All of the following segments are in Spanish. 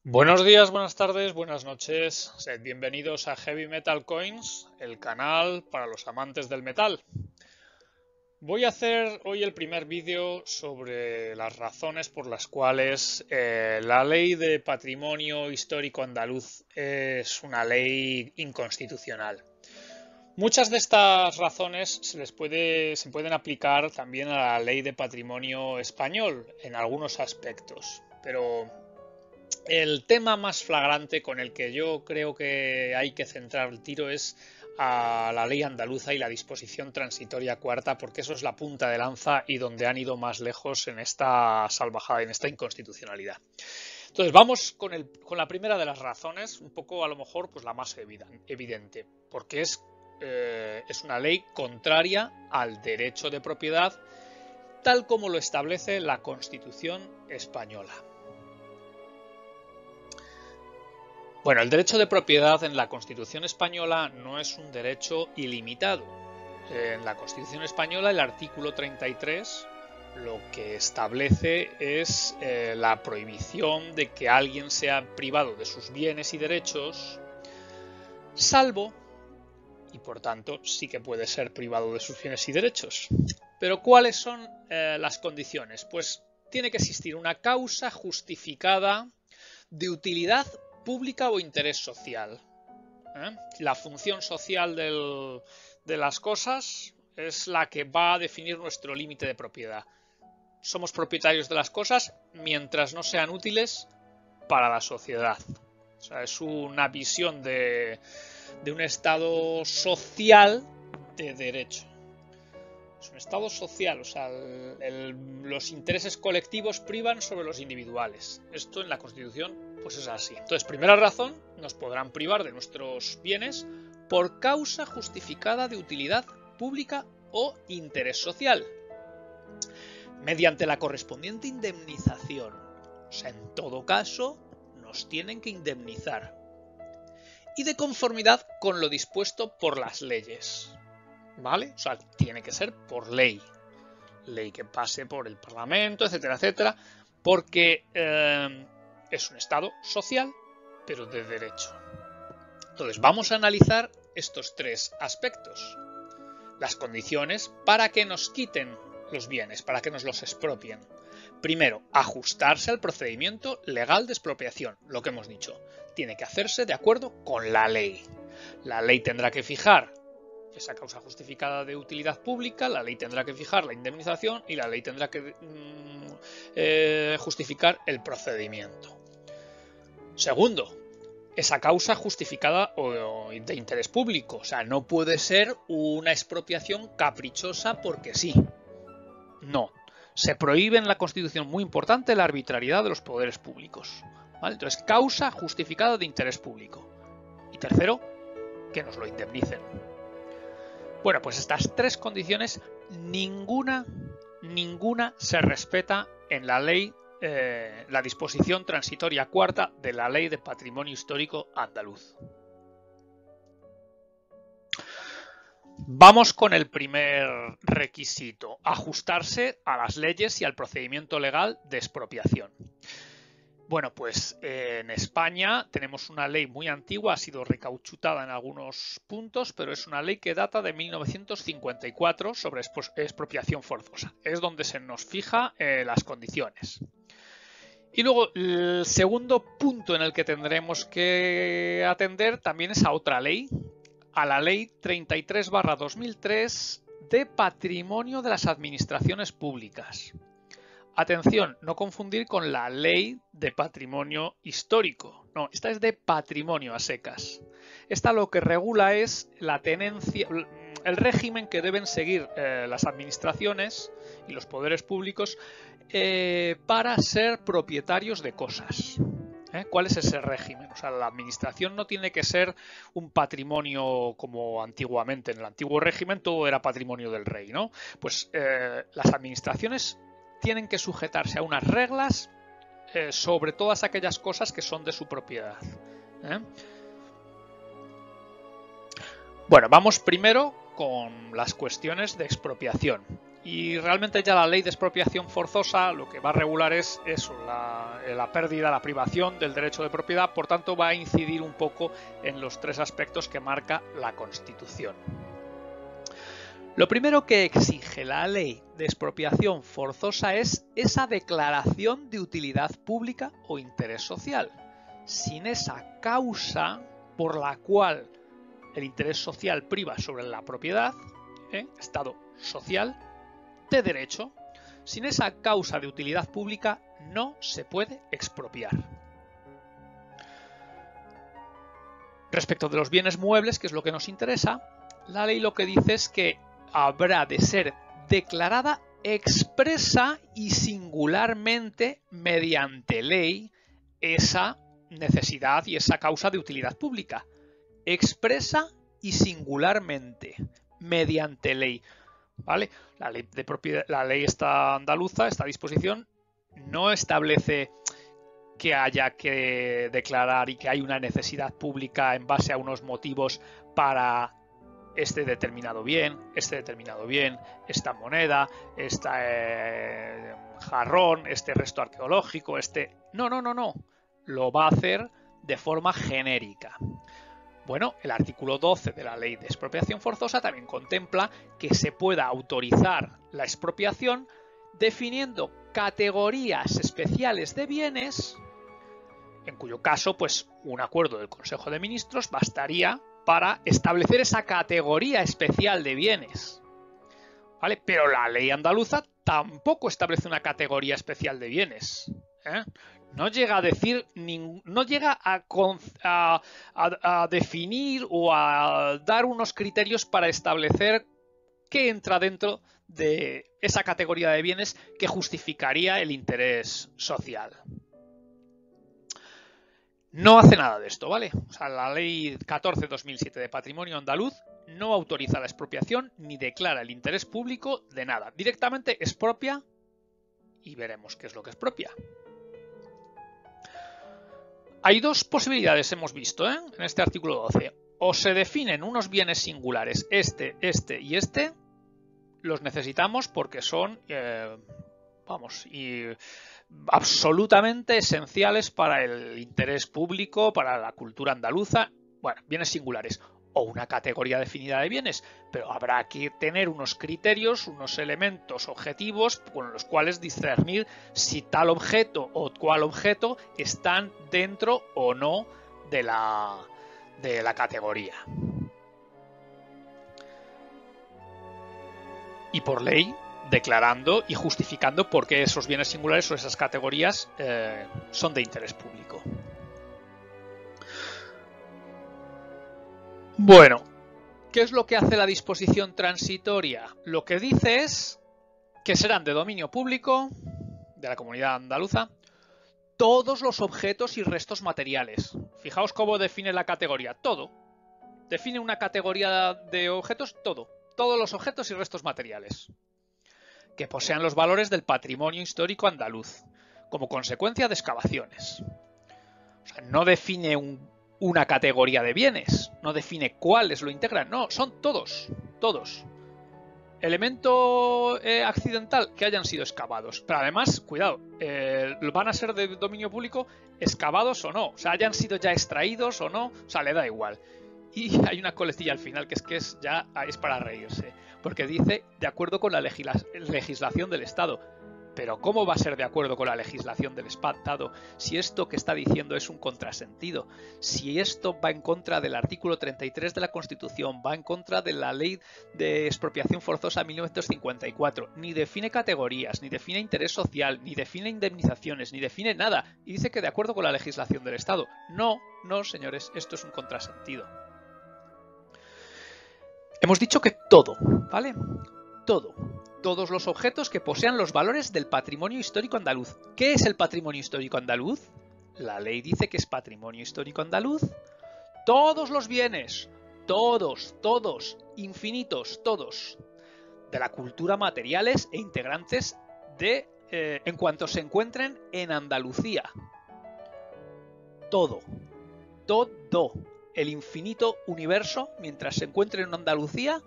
Buenos días, buenas tardes, buenas noches. Sed bienvenidos a Heavy Metal Coins, el canal para los amantes del metal. Voy a hacer hoy el primer vídeo sobre las razones por las cuales la ley de patrimonio histórico andaluz es una ley inconstitucional. Muchas de estas razones se pueden aplicar también a la ley de patrimonio español en algunos aspectos, pero el tema más flagrante con el que yo creo que hay que centrar el tiro es a la ley andaluza y la disposición transitoria cuarta, porque eso es la punta de lanza y donde han ido más lejos en esta salvajada, en esta inconstitucionalidad. Entonces vamos con la primera de las razones, un poco a lo mejor pues la más evidente, porque es una ley contraria al derecho de propiedad tal como lo establece la Constitución española. Bueno, el derecho de propiedad en la Constitución española no es un derecho ilimitado. En la Constitución española, el artículo 33 lo que establece es la prohibición de que alguien sea privado de sus bienes y derechos, salvo, y por tanto sí que puede ser privado de sus bienes y derechos. Pero ¿cuáles son las condiciones? Pues tiene que existir una causa justificada de utilidad pública o interés social. La función social de las cosas es la que va a definir nuestro límite de propiedad. Somos propietarios de las cosas mientras no sean útiles para la sociedad. O sea, es una visión de un estado social de derecho. Es un estado social, o sea, los intereses colectivos privan sobre los individuales. Esto en la Constitución pues es así. Entonces, primera razón, nos podrán privar de nuestros bienes por causa justificada de utilidad pública o interés social, mediante la correspondiente indemnización. O sea, en todo caso, nos tienen que indemnizar. Y de conformidad con lo dispuesto por las leyes. ¿Vale? O sea, tiene que ser por ley. Ley que pase por el Parlamento, etcétera, etcétera. Porque es un Estado social, pero de derecho. Entonces, vamos a analizar estos tres aspectos. Las condiciones para que nos quiten los bienes, para que nos los expropien. Primero, ajustarse al procedimiento legal de expropiación, lo que hemos dicho. Tiene que hacerse de acuerdo con la ley. La ley tendrá que fijar esa causa justificada de utilidad pública, la ley tendrá que fijar la indemnización y la ley tendrá que justificar el procedimiento. Segundo, esa causa justificada o de interés público. O sea, no puede ser una expropiación caprichosa porque sí. No. Se prohíbe en la Constitución, muy importante, la arbitrariedad de los poderes públicos. ¿Vale? Entonces, causa justificada de interés público. Y tercero, que nos lo indemnicen. Bueno, pues estas tres condiciones, ninguna se respeta en la ley, la disposición transitoria cuarta de la Ley de Patrimonio Histórico Andaluz. Vamos con el primer requisito, ajustarse a las leyes y al procedimiento legal de expropiación. Bueno, pues en España tenemos una ley muy antigua, ha sido recauchutada en algunos puntos, pero es una ley que data de 1954 sobre expropiación forzosa. Es donde se nos fija las condiciones. Y luego el segundo punto en el que tendremos que atender también es a otra ley, a la ley 33/2003 de Patrimonio de las Administraciones Públicas. Atención, no confundir con la ley de patrimonio histórico. No, esta es de patrimonio a secas. Esta lo que regula es la tenencia, el régimen que deben seguir las administraciones y los poderes públicos para ser propietarios de cosas. ¿Cuál es ese régimen? O sea, la administración no tiene que ser un patrimonio como antiguamente. En el antiguo régimen todo era patrimonio del rey, ¿no? Pues las administraciones tienen que sujetarse a unas reglas sobre todas aquellas cosas que son de su propiedad. Bueno, vamos primero con las cuestiones de expropiación. Y realmente ya la ley de expropiación forzosa lo que va a regular es eso, la pérdida, la privación del derecho de propiedad, por tanto va a incidir un poco en los tres aspectos que marca la Constitución. Lo primero que exige la ley de expropiación forzosa es esa declaración de utilidad pública o interés social. Sin esa causa por la cual el interés social priva sobre la propiedad, estado social, de derecho, sin esa causa de utilidad pública no se puede expropiar. Respecto de los bienes muebles, que es lo que nos interesa, la ley lo que dice es que habrá de ser declarada expresa y singularmente mediante ley esa necesidad y esa causa de utilidad pública. Expresa y singularmente mediante ley. ¿Vale? La ley de propiedad, la ley esta andaluza, esta disposición, no establece que haya que declarar y que hay una necesidad pública en base a unos motivos para este determinado bien, esta moneda, este jarrón, este resto arqueológico, No. Lo va a hacer de forma genérica. Bueno, el artículo 12 de la Ley de Expropiación Forzosa también contempla que se pueda autorizar la expropiación definiendo categorías especiales de bienes, en cuyo caso, pues, un acuerdo del Consejo de Ministros bastaría para establecer esa categoría especial de bienes. ¿Vale? Pero la ley andaluza tampoco establece una categoría especial de bienes. No llega a decir, no llega a definir o a dar unos criterios para establecer qué entra dentro de esa categoría de bienes que justificaría el interés social. No hace nada de esto, ¿vale? O sea, la ley 14/2007 de patrimonio andaluz no autoriza la expropiación ni declara el interés público de nada. Directamente expropia y veremos qué es lo que expropia. Hay dos posibilidades, hemos visto, en este artículo 12. O se definen unos bienes singulares, este y este, los necesitamos porque son, absolutamente esenciales para el interés público, para la cultura andaluza. Bueno, bienes singulares. O una categoría definida de bienes, pero habrá que tener unos criterios, unos elementos objetivos con los cuales discernir si tal objeto o cual objeto están dentro o no de la categoría. Y por ley, declarando y justificando por qué esos bienes singulares o esas categorías son de interés público. Bueno, ¿qué es lo que hace la disposición transitoria? Lo que dice es que serán de dominio público de la comunidad andaluza todos los objetos y restos materiales. Fijaos cómo define la categoría. Todo. Define una categoría de objetos, todo. Todos los objetos y restos materiales que posean los valores del patrimonio histórico andaluz como consecuencia de excavaciones. O sea, no define una categoría de bienes, no define cuáles lo integran, no, son todos. Elemento accidental, que hayan sido excavados. Pero además, cuidado, van a ser de dominio público excavados o no, o sea, hayan sido ya extraídos o no, o sea, le da igual. Y hay una coletilla al final que es para reírse, porque dice de acuerdo con la legislación del Estado. Pero ¿cómo va a ser de acuerdo con la legislación del Estado si esto que está diciendo es un contrasentido? Si esto va en contra del artículo 33 de la Constitución, va en contra de la Ley de Expropiación Forzosa 1954, ni define categorías, ni define interés social, ni define indemnizaciones, ni define nada, y dice que de acuerdo con la legislación del Estado. No, señores, esto es un contrasentido. Hemos dicho que todo, ¿vale? Todo. Todos los objetos que posean los valores del patrimonio histórico andaluz. ¿Qué es el patrimonio histórico andaluz? La ley dice que es patrimonio histórico andaluz. Todos los bienes, todos, infinitos, todos, de la cultura materiales e integrantes en cuanto se encuentren en Andalucía. Todo. El infinito universo, mientras se encuentre en Andalucía,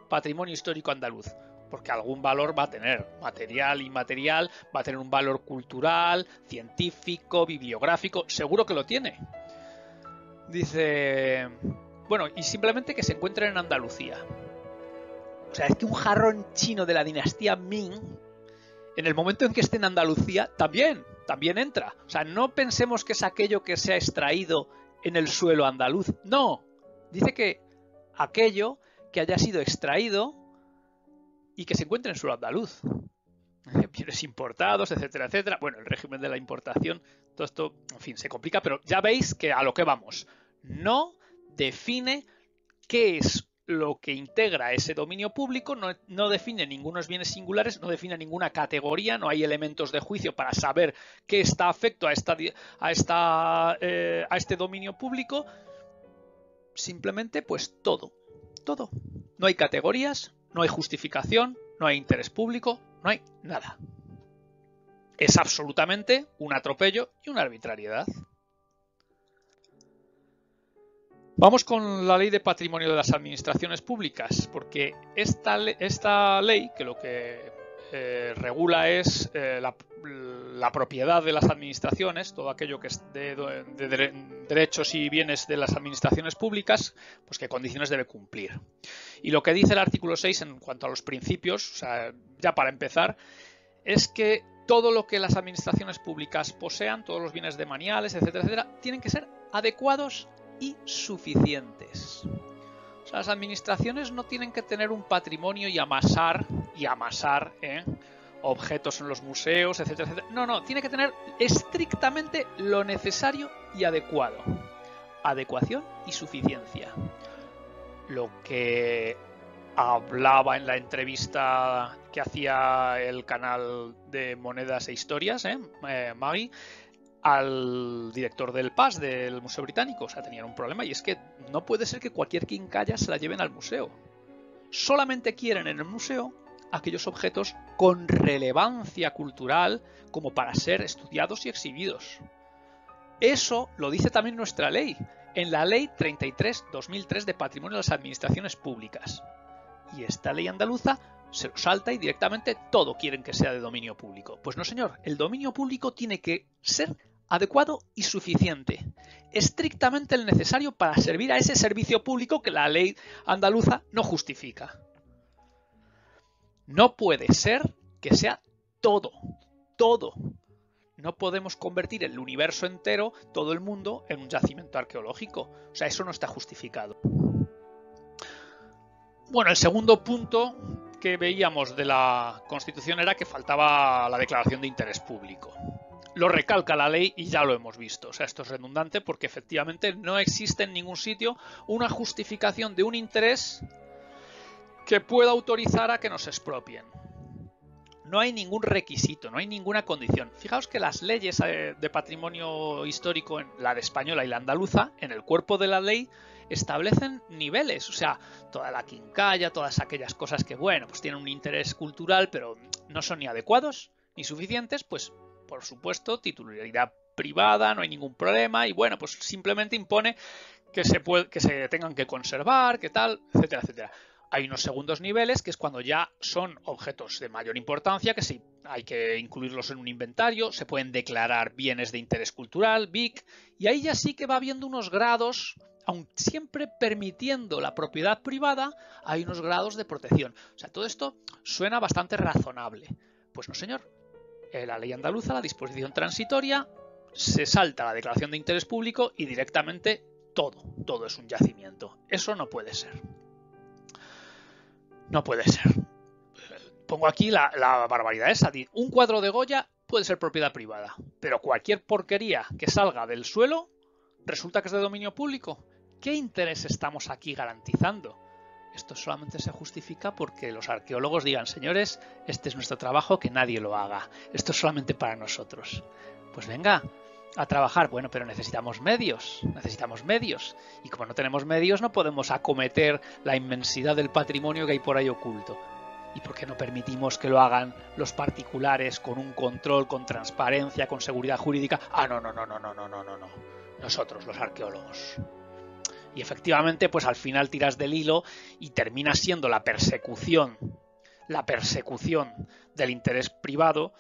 patrimonio histórico andaluz. porque algún valor va a tener, material, inmaterial, va a tener un valor cultural, científico, bibliográfico, seguro que lo tiene. Dice, bueno, y simplemente que se encuentren en Andalucía. O sea, es que un jarrón chino de la dinastía Ming, en el momento en que esté en Andalucía, también entra. O sea, no pensemos que es aquello que se ha extraído en el suelo andaluz. No, dice que aquello que haya sido extraído y que se encuentre en suelo andaluz. Bienes importados, etcétera, etcétera. Bueno, el régimen de la importación, todo esto, en fin, se complica, pero ya veis que a lo que vamos. No define qué es lo que integra ese dominio público, no define ningunos bienes singulares, no define ninguna categoría, no hay elementos de juicio para saber qué está afecto a este dominio público. Simplemente, pues todo. No hay categorías, no hay justificación, no hay interés público, no hay nada. Es absolutamente un atropello y una arbitrariedad. Vamos con la ley de patrimonio de las administraciones públicas, porque esta ley, que lo que regula es la propiedad de las administraciones, todo aquello que es de derechos y bienes de las administraciones públicas, pues qué condiciones debe cumplir. Y lo que dice el artículo 6 en cuanto a los principios, o sea, ya para empezar, es que todo lo que las administraciones públicas posean, todos los bienes demaniales, etcétera, etcétera, tienen que ser adecuados y suficientes. O sea, las administraciones no tienen que tener un patrimonio y amasar objetos en los museos, etcétera, etcétera. No, tiene que tener estrictamente lo necesario y adecuado. Adecuación y suficiencia. Lo que hablaba en la entrevista que hacía el canal de Monedas e Historias, Maggie, al director del PAS, del Museo Británico. O sea, tenían un problema y es que no puede ser que cualquier quincalla se la lleven al museo. Solamente quieren en el museo aquellos objetos con relevancia cultural como para ser estudiados y exhibidos. Eso lo dice también nuestra ley, en la Ley 33/2003 de Patrimonio de las Administraciones Públicas. Y esta ley andaluza se lo salta y directamente todo quieren que sea de dominio público. Pues no, señor, el dominio público tiene que ser adecuado y suficiente, estrictamente el necesario para servir a ese servicio público que la ley andaluza no justifica. No puede ser que sea todo. No podemos convertir el universo entero, todo el mundo, en un yacimiento arqueológico. O sea, eso no está justificado. Bueno, el segundo punto que veíamos de la Constitución era que faltaba la declaración de interés público. Lo recalca la ley y ya lo hemos visto. O sea, esto es redundante porque efectivamente no existe en ningún sitio una justificación de un interés que pueda autorizar a que nos expropien. No hay ningún requisito, no hay ninguna condición. Fijaos que las leyes de patrimonio histórico, la de española y la andaluza, en el cuerpo de la ley establecen niveles. O sea, toda la quincalla, todas aquellas cosas que, bueno, pues tienen un interés cultural, pero no son ni adecuados ni suficientes, pues por supuesto, titularidad privada, no hay ningún problema y bueno, pues simplemente impone que se tengan que conservar, que tal, etcétera, etcétera. Hay unos segundos niveles que es cuando ya son objetos de mayor importancia, que sí, hay que incluirlos en un inventario, se pueden declarar bienes de interés cultural, BIC, y ahí ya sí que va habiendo unos grados, aun siempre permitiendo la propiedad privada, hay unos grados de protección. O sea, todo esto suena bastante razonable. Pues no, señor. La ley andaluza, la disposición transitoria, se salta la declaración de interés público y directamente todo es un yacimiento. Eso no puede ser. No puede ser. Pongo aquí la barbaridad esa. Un cuadro de Goya puede ser propiedad privada, pero cualquier porquería que salga del suelo resulta que es de dominio público. ¿Qué interés estamos aquí garantizando? Esto solamente se justifica porque los arqueólogos digan, señores, este es nuestro trabajo, que nadie lo haga. Esto es solamente para nosotros. Pues venga, a trabajar. Bueno, pero necesitamos medios. Y como no tenemos medios, no podemos acometer la inmensidad del patrimonio que hay por ahí oculto. ¿Y por qué no permitimos que lo hagan los particulares con un control, con transparencia, con seguridad jurídica? Ah, no. Nosotros, los arqueólogos. Y efectivamente, pues al final tiras del hilo y termina siendo la persecución la persecución del interés privado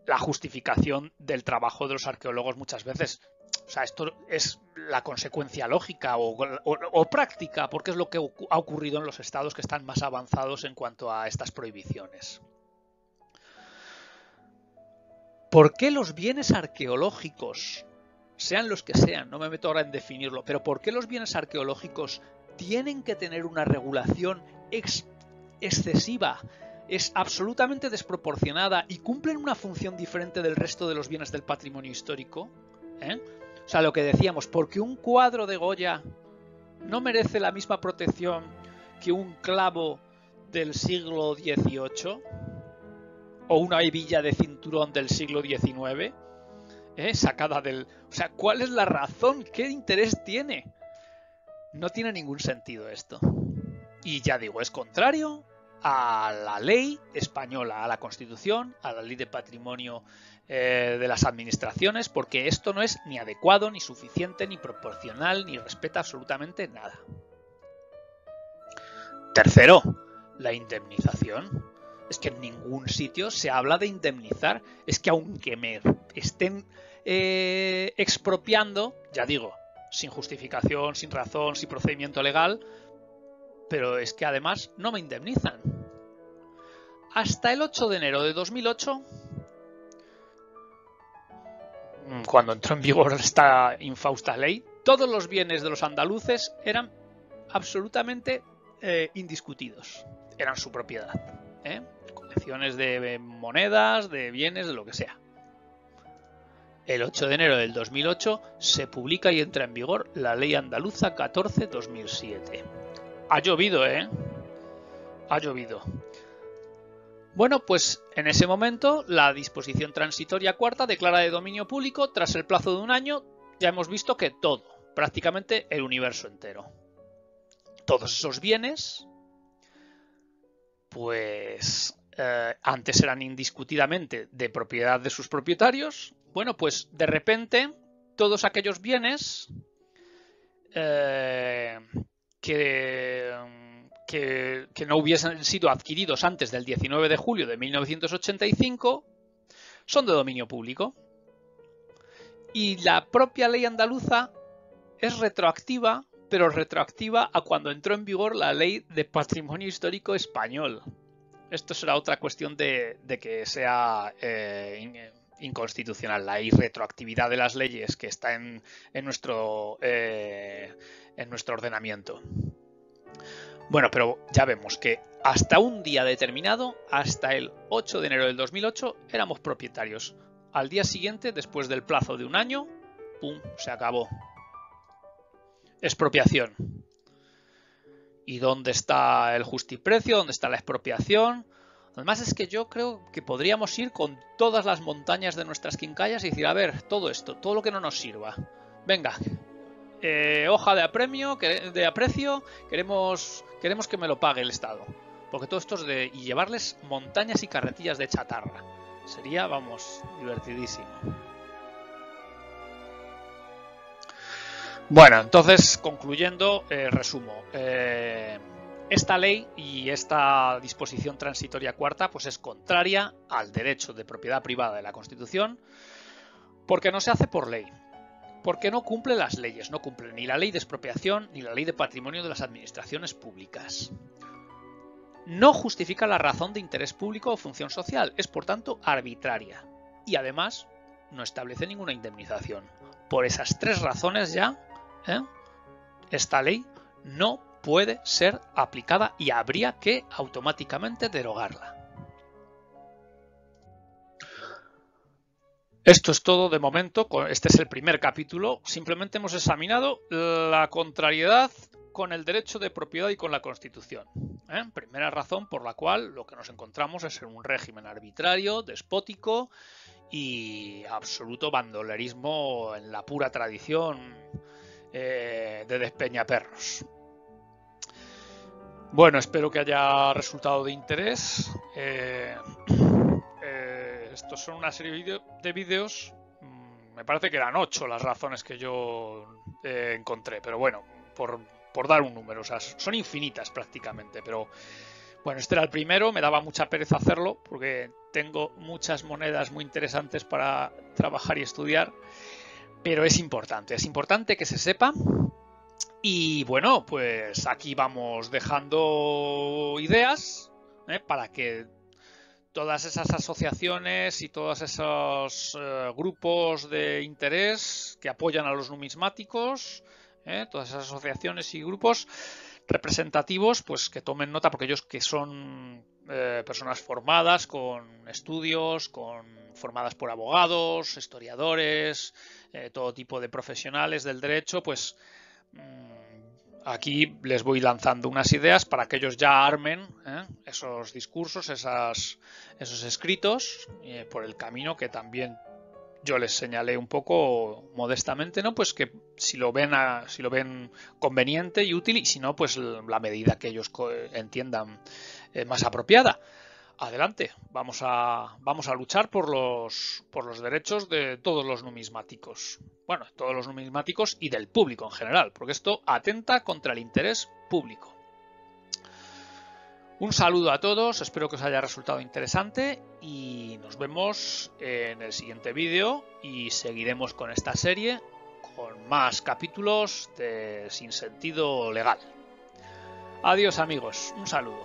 la justificación del trabajo de los arqueólogos muchas veces. O sea, esto es la consecuencia lógica o práctica, porque es lo que ha ocurrido en los estados que están más avanzados en cuanto a estas prohibiciones. ¿Por qué los bienes arqueológicos, sean los que sean, no me meto ahora en definirlo, pero por qué los bienes arqueológicos tienen que tener una regulación excesiva, es absolutamente desproporcionada y cumplen una función diferente del resto de los bienes del patrimonio histórico? O sea, lo que decíamos, porque un cuadro de Goya no merece la misma protección que un clavo del siglo XVIII o una hebilla de cinturón del siglo XIX, sacada del... O sea, ¿cuál es la razón? ¿Qué interés tiene? No tiene ningún sentido esto. Y ya digo, es contrario a la ley española, a la Constitución, a la ley de patrimonio de las administraciones, porque esto no es ni adecuado, ni suficiente, ni proporcional, ni respeta absolutamente nada. Tercero, la indemnización. Es que en ningún sitio se habla de indemnizar. Es que aunque me estén expropiando, ya digo, sin justificación, sin razón, sin procedimiento legal, pero es que además no me indemnizan. Hasta el 8 de enero de 2008, cuando entró en vigor esta infausta ley, todos los bienes de los andaluces eran absolutamente indiscutidos. Eran su propiedad. Colecciones de monedas, de bienes, de lo que sea. El 8 de enero del 2008 se publica y entra en vigor la Ley Andaluza 14/2007. Ha llovido, Ha llovido. Bueno, pues en ese momento la disposición transitoria cuarta declara de dominio público, tras el plazo de un año, ya hemos visto que todo, prácticamente el universo entero. Todos esos bienes, pues antes eran indiscutidamente de propiedad de sus propietarios. Bueno, pues de repente todos aquellos bienes que no hubiesen sido adquiridos antes del 19 de julio de 1985 son de dominio público. Y la propia ley andaluza es retroactiva, pero retroactiva a cuando entró en vigor la ley de patrimonio histórico español. Esto será otra cuestión de que sea inconstitucional, la irretroactividad de las leyes que está en nuestro ordenamiento. Bueno, pero ya vemos que hasta un día determinado, hasta el 8 de enero del 2008, éramos propietarios. Al día siguiente, después del plazo de un año, ¡pum!, se acabó. Expropiación. ¿Y dónde está el justiprecio? ¿Dónde está la expropiación? Además es que yo creo que podríamos ir con todas las montañas de nuestras quincallas y decir, a ver, todo esto, todo lo que no nos sirva. Venga, hoja de aprecio, queremos que me lo pague el Estado. Porque todo esto es y llevarles montañas y carretillas de chatarra. Sería, vamos, divertidísimo. Bueno, entonces, concluyendo, resumo. Esta ley y esta disposición transitoria cuarta pues es contraria al derecho de propiedad privada de la Constitución, porque no se hace por ley. Porque no cumple las leyes, no cumple ni la ley de expropiación ni la ley de patrimonio de las administraciones públicas. No justifica la razón de interés público o función social, es por tanto arbitraria. Y además no establece ninguna indemnización. Por esas tres razones ya, esta ley no puede ser aplicada y habría que automáticamente derogarla. Esto es todo de momento, este es el primer capítulo, simplemente hemos examinado la contrariedad con el derecho de propiedad y con la Constitución. Primera razón por la cual lo que nos encontramos es en un régimen arbitrario, despótico y absoluto bandolerismo en la pura tradición de Despeñaperros. Bueno, espero que haya resultado de interés. Estos son una serie de vídeos, me parece que eran 8 las razones que yo encontré, pero bueno, por dar un número, o sea, son infinitas prácticamente, pero Bueno, este era el primero, me daba mucha pereza hacerlo porque tengo muchas monedas muy interesantes para trabajar y estudiar, pero es importante que se sepa. Y bueno, pues aquí vamos dejando ideas para que todas esas asociaciones y todos esos grupos de interés que apoyan a los numismáticos, todas esas asociaciones y grupos representativos, pues que tomen nota, porque ellos que son personas formadas con estudios, formadas por abogados, historiadores, todo tipo de profesionales del derecho, pues aquí les voy lanzando unas ideas para que ellos ya armen esos discursos, esos escritos por el camino que también yo les señalé un poco modestamente, ¿no? Pues que si lo ven conveniente y útil, y si no, pues la medida que ellos entiendan más apropiada. Adelante, vamos a luchar por los derechos de todos los numismáticos. Bueno, todos los numismáticos y del público en general, porque esto atenta contra el interés público. Un saludo a todos, espero que os haya resultado interesante y nos vemos en el siguiente vídeo y seguiremos con esta serie con más capítulos de Sin Sentido Legal. Adiós amigos, un saludo.